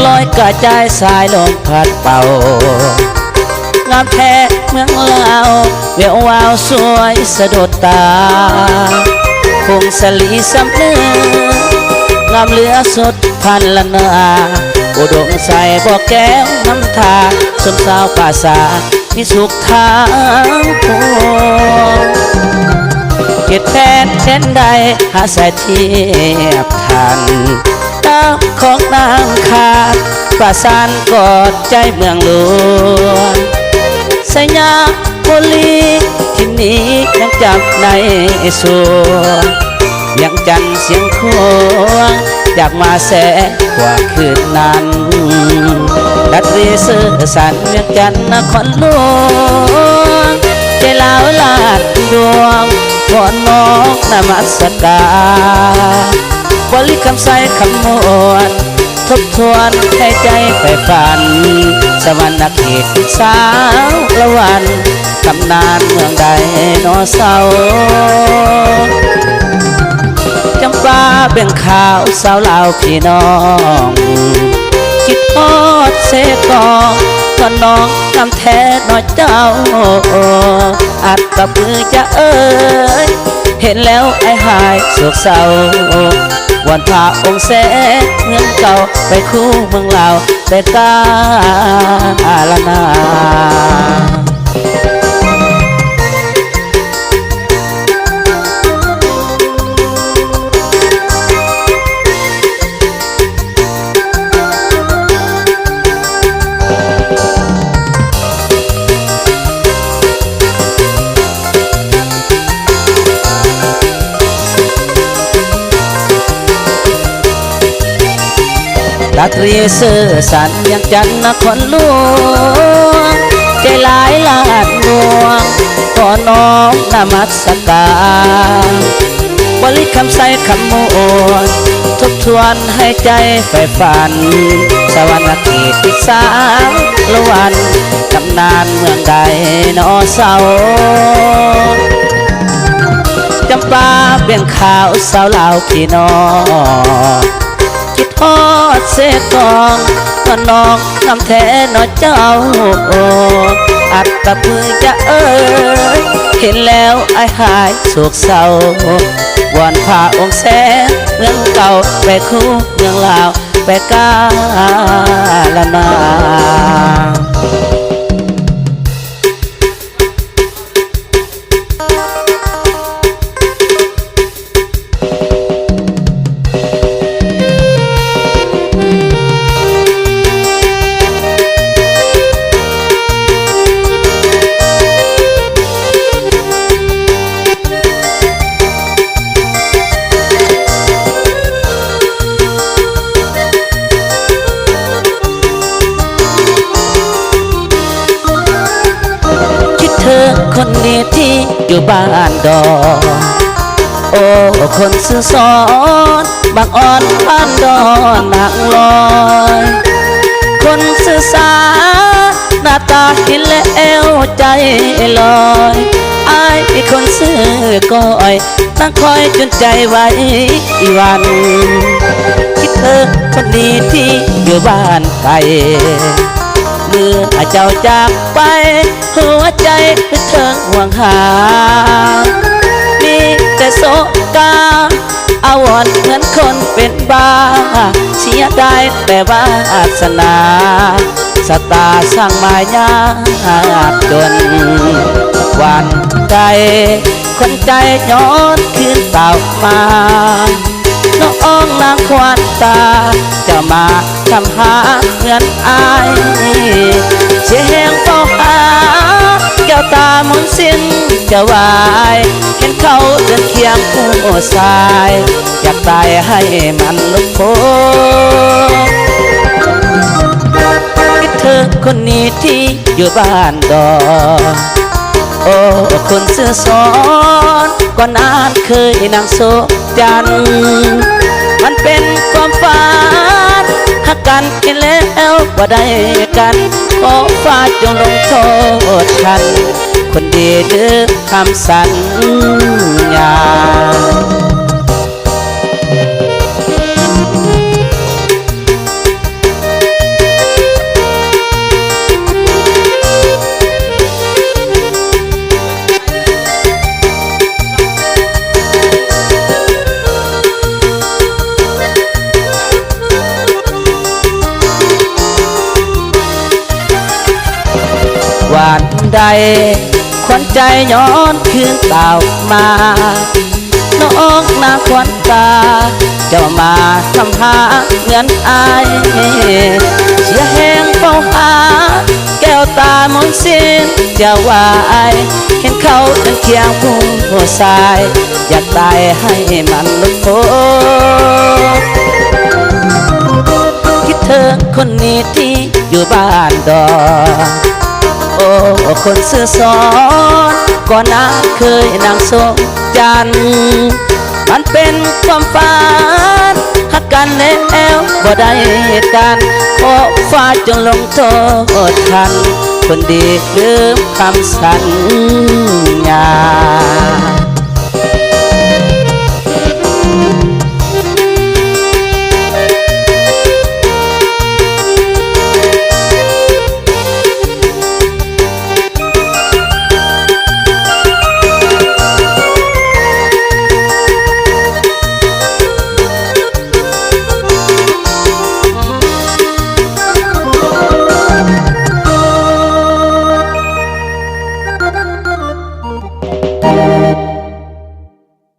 ลอยกระจายสายลมพัดเป่างามแท้เมืองลาวเวียววาวสวยสะดุดตาคงสลีสำเนืองามเหลือสดพันละนาอุดมใสบ่อแก้วน้ำทาสมสาวป่าสามีสุขทางปวงเกียรติแฟนเช่นใดหาสายเทียบทันตาของนางขาดประสานกอดใจเมืองหลวงสัญญาบุรีที่นี้ยังจำในสวงยังจันเสียงควงอยากมาแสกว่าคืนนั้นดัดเรซื้อสันเวียงจันนครหลวงใจลาวลาดดวงขอน้องนมัสการบริคำใสคำมวลทบทวนให้ใจไปฝันสวรรค์เขตสาวละวันตำนานเมืองใดนอเศร้าจำปาเบ่งข่าวสาวลาวพี่น้องคิดทอดเสกองก่อนน้องทำแท้น้อยเจ้าอัดกับมือจะเห็นแล้วไอ้หายโศกเศร้าวันพาองค์แสงเงินเก่าไปคู่เมืองลาวแต่กาลนารักเรียเสื่อสันยังจันนครหลวงใจหลายลาดดวงขอน้อมนมัสการบริคำใสคำมวลทบทวนให้ใจใฝ่ฝันสวรรค์เขตที่สามละวันตำนานเมืองใดนอเศร้าจำปาเบี่ยงข่าวสาวลาวพี่น้องคิดทอดเสกองก็น้องทำแท้น้อยเจ้าอัดกับมือจะเห็นแล้วไอ้หายโศกเศร้าวอนพาองค์แสงเมืองเก่าไปคู่เมืองลาวไปกาลนา คนนี้ที่อยู่บ้านดอนโอ้คนซื่อสอนบางอ่อนบ้านดอนนางลอยคนซื่อสาหน้าตาเห็นแล้วใจลอยอายเป็นคนซื่อก้อยนั่งคอยจนใจไว้อีวันคิดเธอคนนี้ที่อยู่บ้านไกลเมื่อเจ้าจากไปหัวใจคือเธอห่วงหามีแต่โศกาอาวรณ์เหมือนคนเป็นบ้าเสียดายแต่ว่าอาสนาสตาสร้างมายากจนวันใจคนใจย้อนคืนเต่ามาน้องนางควานตาจะมาทำหาเงินอายเสียแหงเฝ้าหาแก้วตามนสิ้นจะวายเห็นเขาเดินเคียงคู่สายอยากตายให้มันลุกโผคิดเธอคนนี้ที่อยู่บ้านดอนโอ้คนเสื้อสอนก็นานเคยนั่งโศกจันมันเป็นความฝันหักกันกินแล้วว่าได้กันขอฟ้าจงลงโทษฉันคนดีเด้อคำสัญญา ใดขวัญใจย้อนคืนเต่ามาน้องนางขวัญตาเจ้ามาทำหาเงินอายเสียแหงเฝ้าหาแก้วตามนสิ้นจะวายเห็นเขาเดินเคียงพุ่งหัวสายอยากตายให้มันลุกโผคิดถึงคนนี้ที่อยู่บ้านดอนโอ้คนซื่อสอนก่อนหน้าเคยนางสงจันทร์มันเป็นความฝันหักกันแล้วบ่ได้กันขอฟ้าจงลงโทษทันคนดีลืมคำสัญญา